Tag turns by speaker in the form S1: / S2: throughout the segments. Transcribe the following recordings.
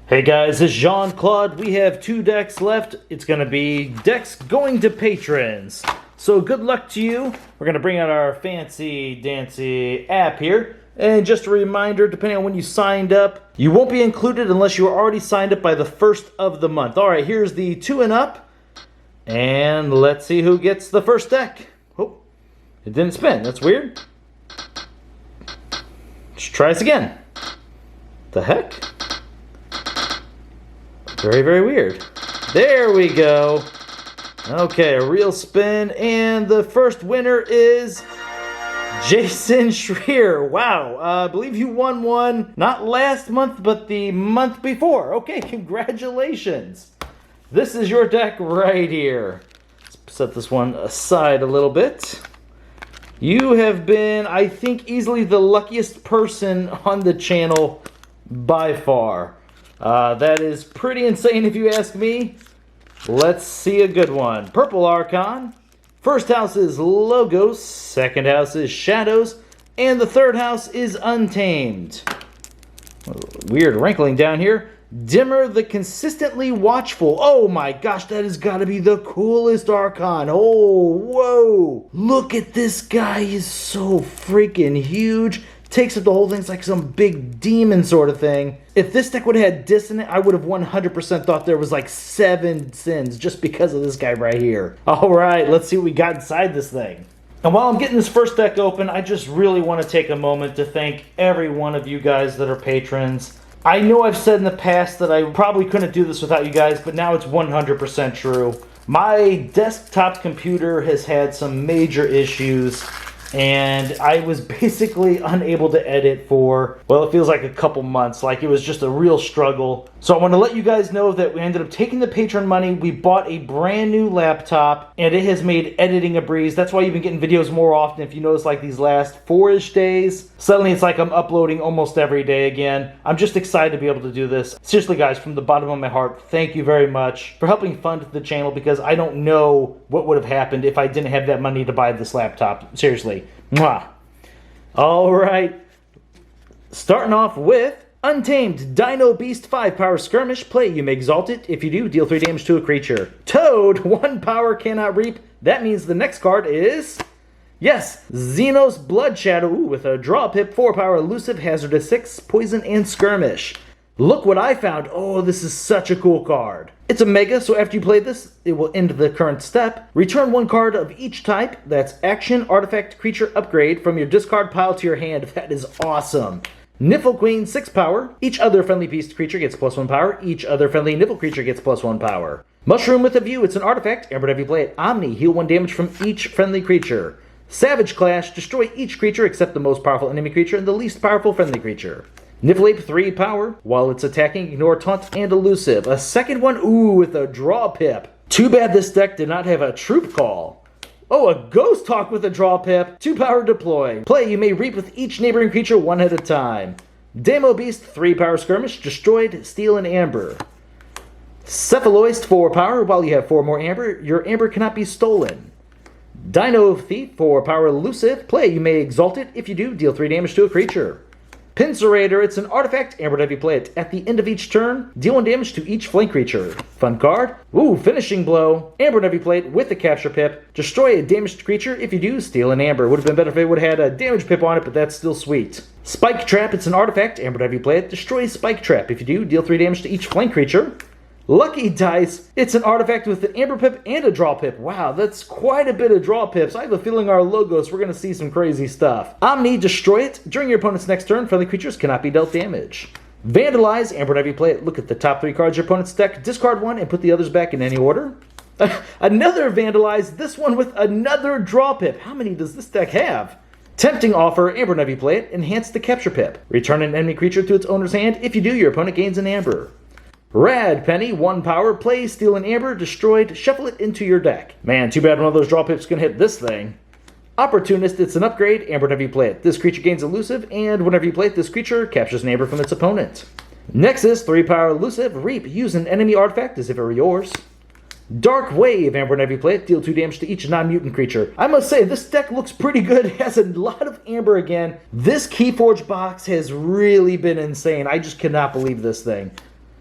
S1: Hey guys, it's Jean-Claude. We have 2 decks left. It's going to be decks going to patrons. So good luck to you. We're going to bring out our fancy dancy app here. And just a reminder, depending on when you signed up, you won't be included unless you were already signed up by the 1st of the month. Alright, here's the 2 and up. And let's see who gets the first deck. Oh, it didn't spin. That's weird. Let's try this again. The heck? Very, very weird. There we go. Okay, a real spin. And the first winner is Jason Schreier. Wow. I believe you won one not last month, but the month before. Okay, congratulations. This is your deck right here. Let's set this one aside a little bit. You have been, I think, easily the luckiest person on the channel by far. That is pretty insane if you ask me. Let's see a good one. Purple Archon. First house is Logos. Second house is Shadows. And the third house is Untamed. Weird wrinkling down here. Dimmer the Consistently Watchful. Oh my gosh, that has got to be the coolest Archon. Oh, whoa. Look at this guy. He's so freaking huge. Takes up the whole thing. It's like some big demon sort of thing. If this deck would have had Dissonant, I would have 100% thought there was like 7 sins just because of this guy right here. Alright, let's see what we got inside this thing. And while I'm getting this first deck open, I just really want to take a moment to thank every one of you guys that are patrons. I know I've said in the past that I probably couldn't do this without you guys, but now it's 100% true. My desktop computer has had some major issues, and I was basically unable to edit for, well, it feels like a couple months. Like, it was just a real struggle. So I want to let you guys know that we ended up taking the Patreon money. We bought a brand new laptop, and it has made editing a breeze. That's why you've been getting videos more often. If you notice, like these last 4-ish days, suddenly it's like I'm uploading almost every day again. I'm just excited to be able to do this. Seriously, guys, from the bottom of my heart, thank you very much for helping fund the channel, because I don't know what would have happened if I didn't have that money to buy this laptop. Seriously. Mwah. All right. Starting off with Untamed Dino Beast 5 power skirmish. Play, you may exalt it. If you do, deal 3 damage to a creature. Toad 1 power cannot reap. That means the next card is, yes, Xenos Blood Shadow. Ooh, with a draw pip, 4 power elusive, hazardous 6, poison and skirmish. Look what I found. Oh, this is such a cool card. It's a mega, so after you play this, it will end the current step. Return 1 card of each type. That's action, artifact, creature, upgrade from your discard pile to your hand. That is awesome. Niffle Queen, 6 power. Each other friendly beast creature gets +1 power. Each other friendly Niffle creature gets +1 power. Mushroom with a View, it's an artifact. Every time you play it, Omni, heal 1 damage from each friendly creature. Savage Clash, destroy each creature except the most powerful enemy creature and the least powerful friendly creature. Niffleape, 3 power. While it's attacking, ignore taunt and elusive. A second one, ooh, with a draw pip. Too bad this deck did not have a troop call. Oh, a Ghost Talk with a draw pip. 2 power deploy. Play, you may reap with each neighboring creature 1 at a time. Demo Beast, 3 power skirmish. Destroyed, steel and amber. Cephaloist, 4 power. While you have 4 more amber, your amber cannot be stolen. Dino Thief, 4 power elusive. Play, you may exalt it. If you do, deal 3 damage to a creature. Pincerator, it's an artifact. Amber, if you play it at the end of each turn, deal 1 damage to each flank creature. Fun card. Ooh, Finishing Blow. Amber, if you play it with the capture pip, destroy a damaged creature. If you do, steal an amber. Would have been better if it would have had a damage pip on it, but that's still sweet. Spike Trap, it's an artifact. Amber, if you play it, destroy Spike Trap. If you do, deal 3 damage to each flank creature. Lucky Dice, it's an artifact with an amber pip and a draw pip. Wow, that's quite a bit of draw pips. I have a feeling our Logos, we're going to see some crazy stuff. Omni, destroy it. During your opponent's next turn, friendly creatures cannot be dealt damage. Vandalize, Amber, whenever you play it, look at the top 3 cards of your opponent's deck, discard 1, and put the others back in any order. Another Vandalize, this one with another draw pip. How many does this deck have? Tempting Offer, Amber, whenever you play it, enhance the capture pip. Return an enemy creature to its owner's hand. If you do, your opponent gains an amber. Rad Penny, 1 power, play, steal an amber, destroyed, shuffle it into your deck. Man, too bad one of those draw pips can hit this thing. Opportunist, it's an upgrade. Amber, whenever you play it, this creature gains elusive, and whenever you play it, this creature captures an amber from its opponent. Nexus, 3 power elusive, reap, use an enemy artifact as if it were yours. Dark Wave, Amber, whenever you play it, deal 2 damage to each non-mutant creature. I must say, this deck looks pretty good. It has a lot of amber again. This Keyforge box has really been insane. I just cannot believe this thing.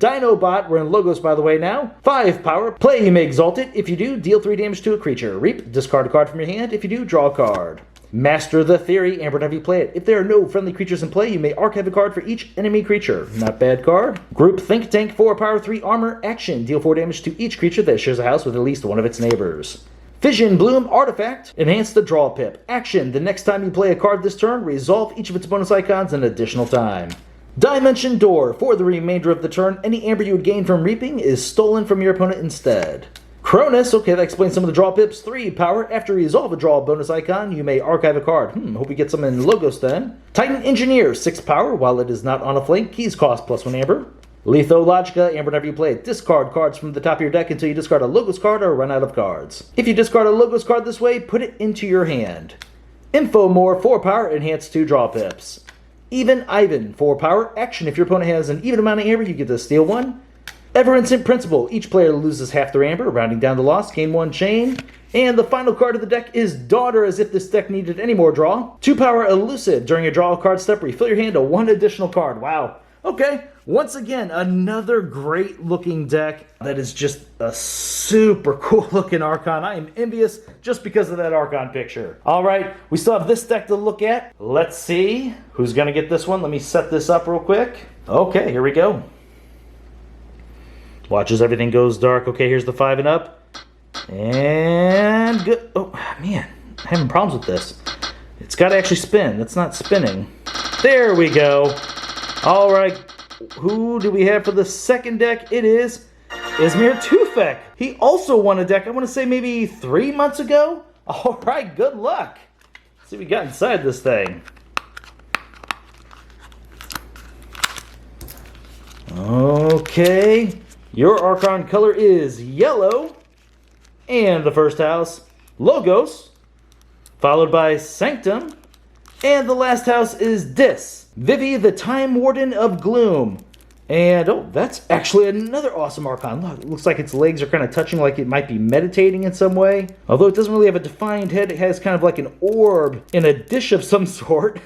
S1: Dinobot, we're in Logos by the way now. 5 power, play you may exalt it. If you do, deal 3 damage to a creature. Reap, discard a card from your hand. If you do, draw a card. Master the Theory, Amber, whenever you play it. If there are no friendly creatures in play, you may archive a card for each enemy creature. Not bad card. Group Think Tank, 4 power, 3 armor, action. Deal 4 damage to each creature that shares a house with at least one of its neighbors. Fission Bloom Artifact, enhance the draw pip. Action, the next time you play a card this turn, resolve each of its bonus icons an additional time. Dimension Door, for the remainder of the turn, any amber you would gain from reaping is stolen from your opponent instead. Cronus, okay, that explains some of the draw pips. 3 power, after you resolve a draw bonus icon, you may archive a card. Hope we get some in Logos then. Titan Engineer, 6 power, while it is not on a flank, keys cost +1 amber. Lithologica, Amber, whenever you play it, discard cards from the top of your deck until you discard a Logos card or run out of cards. If you discard a Logos card this way, put it into your hand. Infomore, 4 power, enhance 2 draw pips. Even Ivan, 4 power, action. If your opponent has an even amount of amber, you get to steal 1. Ever Instant Principle, each player loses half their amber, rounding down the loss, gain 1 chain. And the final card of the deck is Daughter, as if this deck needed any more draw. 2 power, Elusive, during a draw card step, refill your hand to 1 additional card. Wow. Okay, once again, another great looking deck that is just a super cool looking Archon. I am envious just because of that Archon picture. All right, we still have this deck to look at. Let's see who's going to get this one. Let me set this up real quick. Okay, here we go. Watch as everything goes dark. Okay, here's the 5 and up. And good. Oh, man, I'm having problems with this. It's got to actually spin. That's not spinning. There we go. All right, who do we have for the second deck? It is Izmir Tufek. He also won a deck, I want to say maybe 3 months ago. All right, good luck. Let's see what we got inside this thing. Okay, your Archon color is yellow. And the first house, Logos, followed by Sanctum. And the last house is Dis. Vivi, the Time Warden of Gloom. And, oh, that's actually another awesome Archon. Look, it looks like its legs are kind of touching like it might be meditating in some way. Although it doesn't really have a defined head, it has kind of like an orb in a dish of some sort.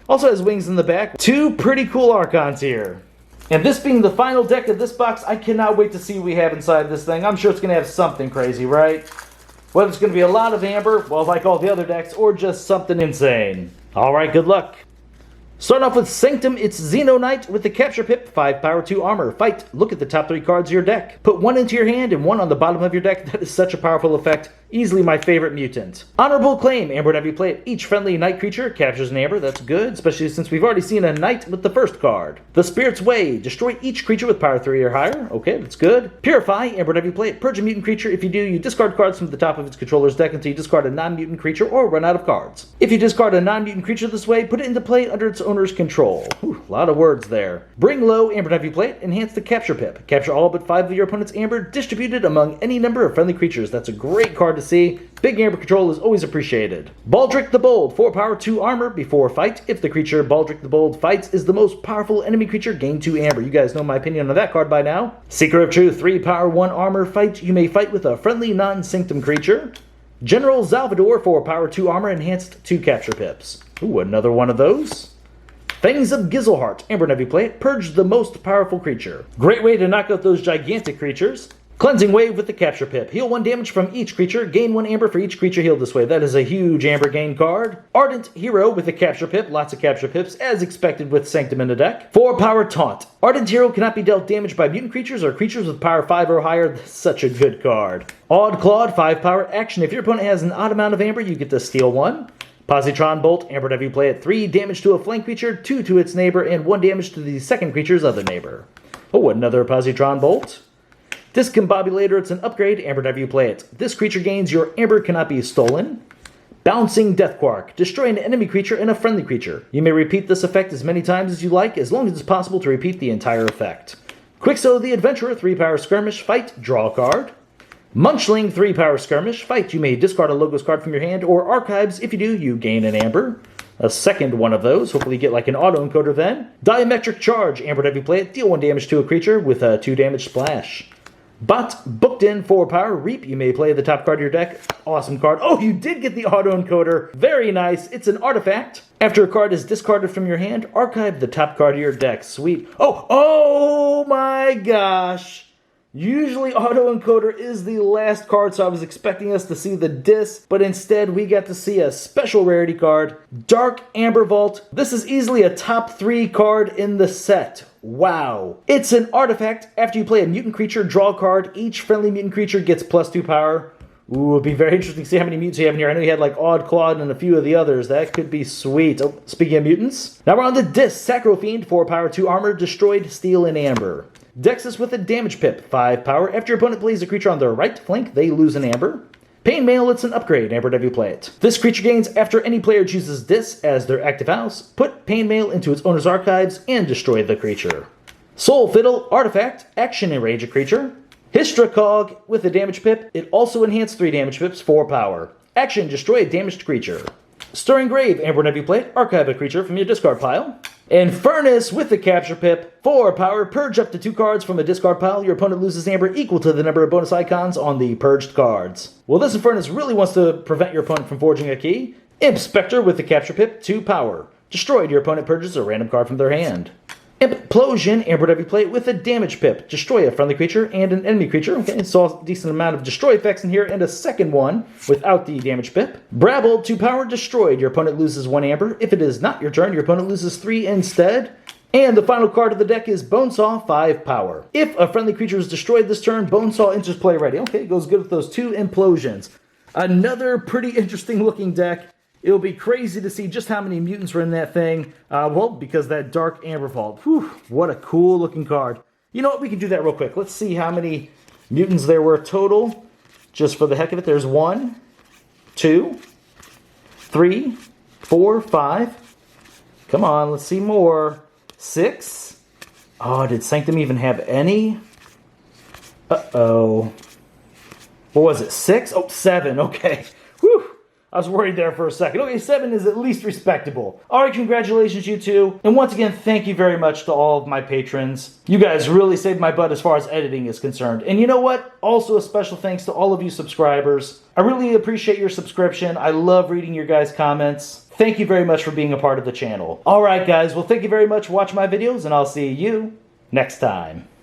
S1: Also has wings in the back. 2 pretty cool Archons here. And this being the final deck of this box, I cannot wait to see what we have inside this thing. I'm sure it's going to have something crazy, right? Whether it's going to be a lot of amber, well, like all the other decks, or just something insane. All right, good luck. Starting off with Sanctum, it's Xeno Knight with the Capture Pip, 5 power, 2 armor. Fight, look at the top 3 cards of your deck. Put 1 into your hand and 1 on the bottom of your deck. That is such a powerful effect. Easily my favorite mutant. Honorable Claim, Amber, whenever you play it, each friendly Knight creature captures an amber. That's good, especially since we've already seen a Knight with the first card. The Spirit's Way, destroy each creature with power 3 or higher. Okay, that's good. Purify, Amber, whenever you play it, purge a mutant creature. If you do, you discard cards from the top of its controller's deck until you discard a non-mutant creature or run out of cards. If you discard a non-mutant creature this way, put it into play under its owner's control. Ooh, a lot of words there. Bring Low, Amber, whenever you play it, enhance the Capture Pip. Capture all but 5 of your opponent's amber, distributed among any number of friendly creatures. That's a great card to see. Big amber control is always appreciated. Baldric the Bold, 4 power, 2 armor. Before fight, if the creature Baldric the Bold fights is the most powerful enemy creature, gain 2 amber. You guys know my opinion on that card by now. Seeker of Truth, 3 power, 1 armor. Fight, you may fight with a friendly non-Sanctum creature. General Salvador, 4 power, 2 armor, enhanced 2 capture pips. Ooh, another one of those. Fangs of Gizelheart, Amber, whenever you play it, purge the most powerful creature. Great way to knock out those gigantic creatures. Cleansing Wave with the Capture Pip. Heal 1 damage from each creature. Gain 1 amber for each creature healed this way. That is a huge amber gain card. Ardent Hero with the Capture Pip. Lots of Capture Pips, as expected with Sanctum in the deck. 4 power Taunt. Ardent Hero cannot be dealt damage by mutant creatures or creatures with power 5 or higher. That's such a good card. Awed Claude, 5 power. Action. If your opponent has an odd amount of amber, you get to steal 1. Positron Bolt, Amber, whenever you play it, 3 damage to a flank creature, 2 to its neighbor, and 1 damage to the second creature's other neighbor. Oh, another Positron Bolt. Discombobulator, it's an upgrade, Amber, whenever you play it. This creature gains your amber cannot be stolen. Bouncing Deathquark, destroy an enemy creature and a friendly creature. You may repeat this effect as many times as you like, as long as it's possible to repeat the entire effect. Quixo the Adventurer, 3 power skirmish, fight, draw a card. Munchling, 3 power skirmish, fight, you may discard a Logos card from your hand or archives. If you do, you gain an amber. A second one of those, hopefully you get like an auto encoder then. Diametric Charge, Amber, whenever you play it, deal 1 damage to a creature with a 2 damage splash. Bot, booked in, 4 power, Reap, you may play the top card of your deck. Awesome card. Oh, you did get the auto encoder. Very nice. It's an artifact. After a card is discarded from your hand, archive the top card of your deck. Sweet. Oh my gosh. Usually autoencoder is the last card, so I was expecting us to see the disc, but instead we got to see a special rarity card, Dark Amber Vault. This is easily a top 3 card in the set. Wow. It's an artifact. After you play a mutant creature, draw a card. Each friendly mutant creature gets +2 power. Ooh, it'd be very interesting to see how many mutants you have in here. I know you had like Odd Claude and a few of the others. That could be sweet. Oh, speaking of mutants, now we're on the disc. Sacro Fiend, 4 power, 2 armor, destroyed, steel, and amber. Dexus with a damage pip, 5 power. After your opponent plays a creature on their right flank, they lose an amber. Pain Mail, it's an upgrade, amber whenever you play it. This creature gains after any player chooses this as their active house. Put Pain Mail into its owner's archives and destroy the creature. Soul Fiddle, artifact, action enrage a creature. Hystracog with a damage pip, it also enhanced 3 damage pips, 4 power. Action, destroy a damaged creature. Stirring Grave, amber whenever you play it, archive a creature from your discard pile. And Furnace with the capture pip, 4 power, purge up to 2 cards from a discard pile. Your opponent loses amber equal to the number of bonus icons on the purged cards. Well, this Furnace really wants to prevent your opponent from forging a key. Imp Spectre with the capture pip, 2 power. Destroyed, your opponent purges a random card from their hand. Implosion, amber whenever you play it with a damage pip. Destroy a friendly creature and an enemy creature. Okay, saw a decent amount of destroy effects in here, and a second one without the damage pip. Brabble, 2 power, destroyed. Your opponent loses 1 amber. If it is not your turn, your opponent loses 3 instead. And the final card of the deck is Bonesaw, 5 power. If a friendly creature is destroyed this turn, Bonesaw enters play ready. Okay, goes good with those 2 implosions. Another pretty interesting looking deck. It'll be crazy to see just how many mutants are in that thing. Well, because that Dark Amber Vault. Whew, what a cool looking card. You know what, we can do that real quick. Let's see how many mutants there were total. Just for the heck of it, there's 1, 2, 3, 4, 5. Come on, let's see more. 6. Oh, did Sanctum even have any? Uh-oh. What was it, 6? Oh, 7, okay. Whew. I was worried there for a second. Okay, 7 is at least respectable. All right, congratulations, you two. And once again, thank you very much to all of my patrons. You guys really saved my butt as far as editing is concerned. And you know what? Also a special thanks to all of you subscribers. I really appreciate your subscription. I love reading your guys' comments. Thank you very much for being a part of the channel. All right, guys. Well, thank you very much for watching my videos, and I'll see you next time.